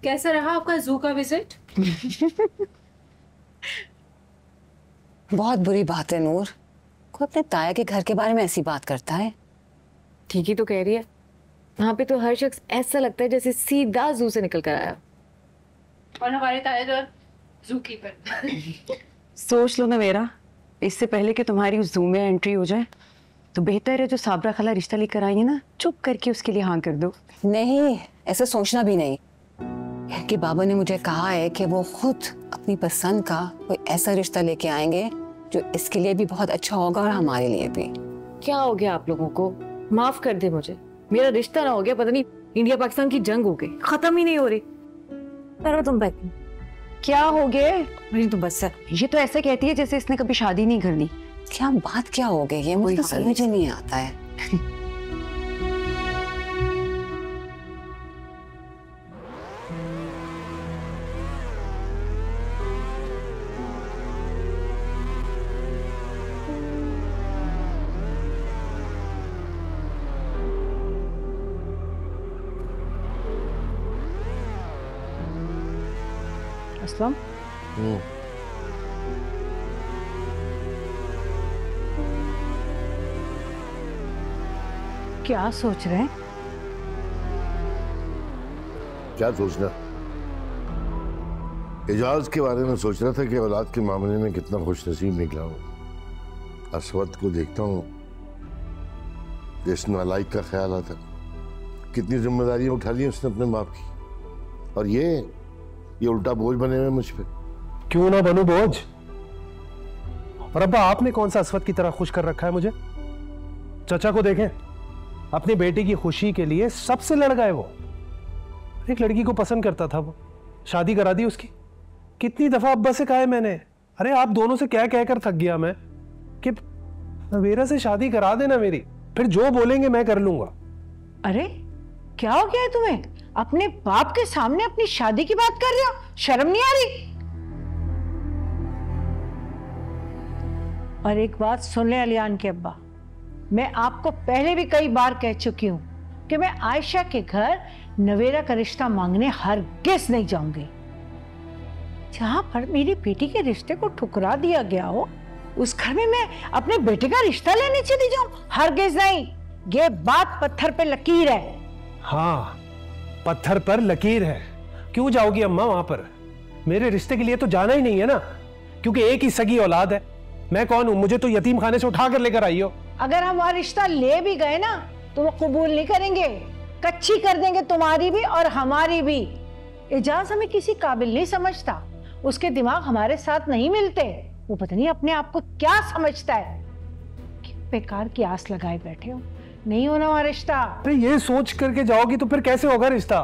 कैसा रहा आपका जू का विजिट? बहुत बुरी बात है नूर, कोई अपने ताया के घर के बारे में ऐसी बात करता है। ठीक ही तो कह रही है, वहाँ पे तो हर शख्स ऐसा लगता है जैसे सीधा जू से निकल कर आया। और हमारे ताया जो जू कीपर। सोच लो ना मेरा, इससे पहले कि तुम्हारी उस जू में एंट्री हो जाए तो बेहतर है जो साबरा खाला रिश्ता लेकर आई है ना, चुप करके उसके लिए हाँ कर दो। नहीं, ऐसे सोचना भी नहीं, कि बाबा ने मुझे कहा है कि वो खुद अपनी पसंद का कोई ऐसा रिश्ता लेके आएंगे जो इसके लिए भी बहुत अच्छा होगा और हमारे लिए भी। क्या हो गया आप लोगों को? माफ कर दे मुझे, मेरा रिश्ता ना हो गया पता नहीं इंडिया पाकिस्तान की जंग हो गई, खत्म ही नहीं हो रही। करो तुम बैठ। क्या हो गया? मेरी तो बस है। ये तो ऐसे कहती है जैसे इसने कभी शादी नहीं करनी। क्या बात क्या हो गई, ये मुझे समझ नहीं आता है। असलम, क्या सोच रहे हैं? क्या सोचना, एजाज के बारे में सोच रहा था कि औलाद के मामले में कितना खुशनसीब निकला हूँ। असवद को देखता हूँ, जिस नालायक का ख्याल आता, कितनी जिम्मेदारियां उठा ली उसने अपने बाप की, और ये उल्टा बोझ बने हुए मुझ पे। क्यों ना बनूं बोझ? और अब्बा आपने कौन सा असवद की तरह खुश कर रखा है मुझे? चाचा को देखें, अपनी बेटी की खुशी के लिए सबसे लड़ गए वो। एक लड़की को पसंद करता था वो, शादी करा दी उसकी। कितनी दफा अब्बा से कहा है मैंने, अरे आप दोनों से क्या कहकर थक गया मैं कि नवेरा से शादी करा देना मेरी, फिर जो बोलेंगे मैं कर लूंगा। अरे क्या हो गया है तुम्हें? अपने बाप के सामने अपनी शादी की बात कर रहे हो, शर्म नहीं आ रही? और एक बात सुन ले अलियान के अब्बा, मैं आपको पहले भी कई बार कह चुकी हूं कि मैं आयशा के घर नवेरा का रिश्ता मांगने हरगिज नहीं जाऊंगी। जहां पर मेरी बेटी के रिश्ते को ठुकरा दिया गया हो, उस घर में मैं अपने बेटे का रिश्ता लेने चली जाऊं? हरगिज नहीं, ये बात पत्थर पे लकीर है। हाँ, पत्थर पर लकीर है। क्यों जाओगी अम्मा वहां पर? मेरे रिश्ते के लिए तो जाना ही नहीं है ना, क्योंकि एक ही सगी औलाद है। मैं कौन हूं? मुझे तो यतीम खाने से उठा कर लेकर आई हो। अगर हम वह रिश्ता ले भी गए ना तो वो कबूल नहीं करेंगे, कच्ची कर देंगे तुम्हारी भी और हमारी भी। एजाज हमें किसी काबिल नहीं समझता, उसके दिमाग हमारे साथ नहीं मिलते। वो पता नहीं अपने आप को क्या समझता है कि बेकार की आस लगाए बैठे हो, नहीं होना हमारा रिश्ता। अरे ये सोच करके जाओगी तो फिर कैसे होगा रिश्ता?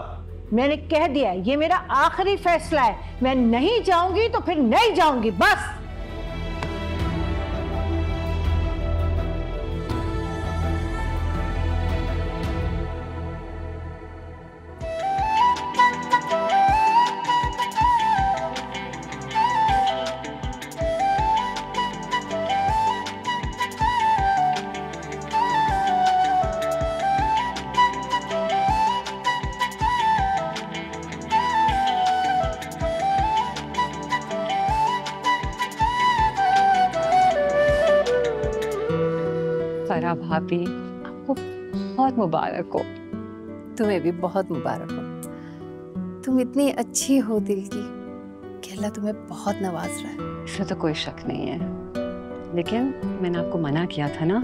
मैंने कह दिया, ये मेरा आखिरी फैसला है। मैं नहीं जाऊंगी तो फिर नहीं जाऊंगी, बस। फरा भाभी, आपको बहुत मुबारक हो। तुम्हें भी बहुत मुबारक हो। तुम इतनी अच्छी हो दिल की कि अल्लाह तुम्हें बहुत नवाज रहा है। इसमें तो कोई शक नहीं है, लेकिन मैंने आपको मना किया था ना,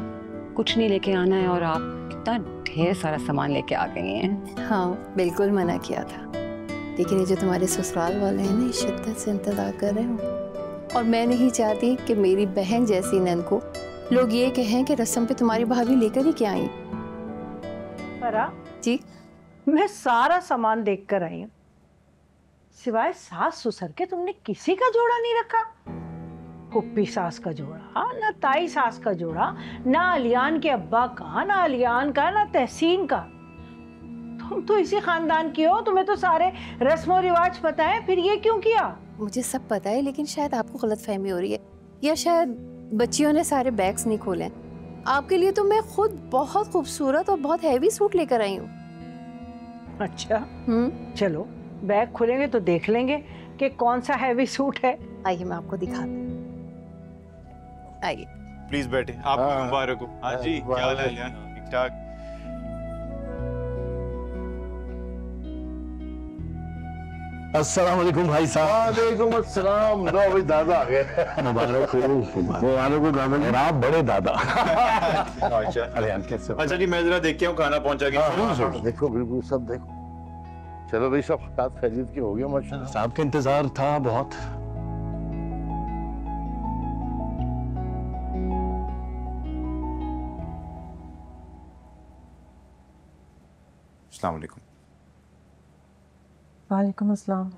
कुछ नहीं लेके आना है, और आप कितना ढेर सारा सामान लेके आ गई हैं। हाँ बिल्कुल मना किया था, लेकिन ये जो तुम्हारे ससुराल वाले हैं ना, शिद्दत से इंतजार कर रहे हो। और मैं नहीं चाहती कि मेरी बहन जैसी नन को लोग ये कहें कि रस्म पे तुम्हारी भाभी लेकर ही क्या आई। फरा जी, मैं सारा सामान देख कर आई हूँ, सिवाय सास ससुर के तुमने किसी का जोड़ा नहीं रखा। पुप्पी सास का जोड़ा, ना ताई सास का जोड़ा, ना अलियान के अब्बा का, ना अलियान का, ना तहसीन का। तुम तो इसी खानदान की हो, तुम्हें तो सारे रस्मों रिवाज पता है, फिर ये क्यों किया? मुझे सब पता है, लेकिन शायद आपको गलतफहमी हो रही है, या शायद बच्चियों ने सारे बैग्स नहीं खोले। आपके लिए तो मैं खुद बहुत खूबसूरत और बहुत हैवी सूट लेकर आई हूँ। अच्छा चलो, बैग खुलेंगे तो देख लेंगे कि कौन सा हैवी सूट है। आइए मैं आपको दिखाती हूँ। आइए। प्लीज बैठे। आपको हाँ। मुबारक हो। हाँ जी, क्या हाल है? ठीक ठाक। अस्सलाम वालेकुम भाई साहब। वालेकुम अस्सलाम। लो भाई दादा आ गए। मुबारक हो दादा। आप बड़े दादा। अच्छा। अरे हम कैसे? अच्छा जी, मैं जरा देख के हूँ खाना पहुंचा गया। देखो बिल्कुल सब देखो। चलो भाई सब साथ खरीद के हो गया माशाल्लाह। साहब का इंतजार था बहुत। अस्सलाम वालेकुम। वालेकुम अस्सलाम।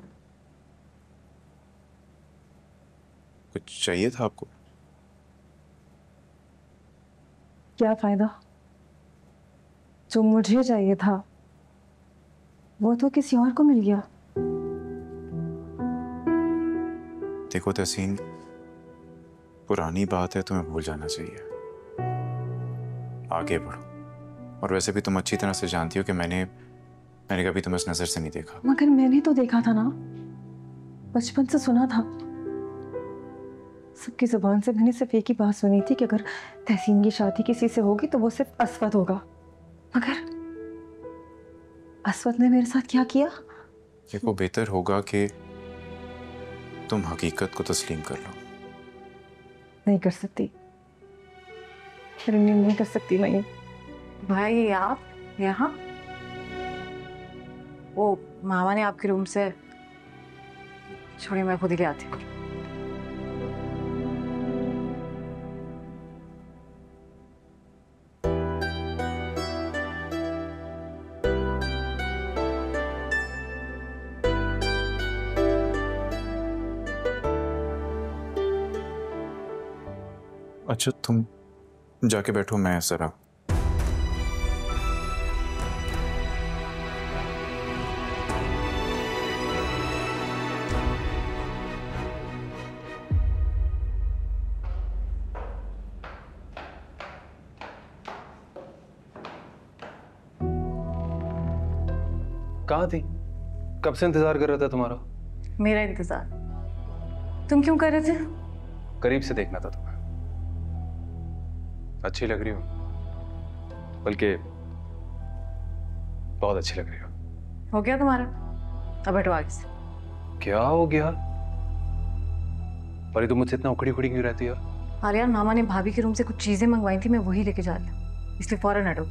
कुछ चाहिए था आपको? क्या फायदा? जो मुझे चाहिए था वो तो किसी और को मिल गया। देखो तहसीन, पुरानी बात है, तुम्हें भूल जाना चाहिए। आगे बढ़ो। और वैसे भी तुम अच्छी तरह से जानती हो कि मैंने कभी तुम्हें इस नजर से नहीं देखा। मगर मैंने तो देखा था ना, बचपन से सुना था। सबकी जुबान से मैंने सिर्फ एक ही बात सुनी थी कि अगर तहसीन की शादी किसी से होगी तो वो सिर्फ असवद होगा। मगर असवद ने मेरे साथ क्या किया? देखो, बेहतर होगा कि तुम हकीकत को तस्लीम कर लो। नहीं कर सकती, नहीं कर सकती मैं ये। भाई आप यहाँ? वो मामा ने आपके रूम से, छोड़िए मैं खुद ही ले आती हूँ। अच्छा, तुम जाके बैठो, मैं जरा। कहाँ थी? कब से इंतजार कर रहा था तुम्हारा। मेरा इंतजार तुम क्यों कर रहे थे? करीब से देखना था तुम्हें। अच्छी लग रही हो, बल्कि बहुत अच्छी लग रही हो। हो गया तुम्हारा? अब हटो आगे से। क्या हो गया? पर तुम मुझसे इतना उखड़ी उखड़ी क्यों रहती है? आर्यन, मामा ने भाभी के रूम से कुछ चीजें मंगवाई थी, मैं वही लेके जा रही हूँ, इसलिए फौरन हटो।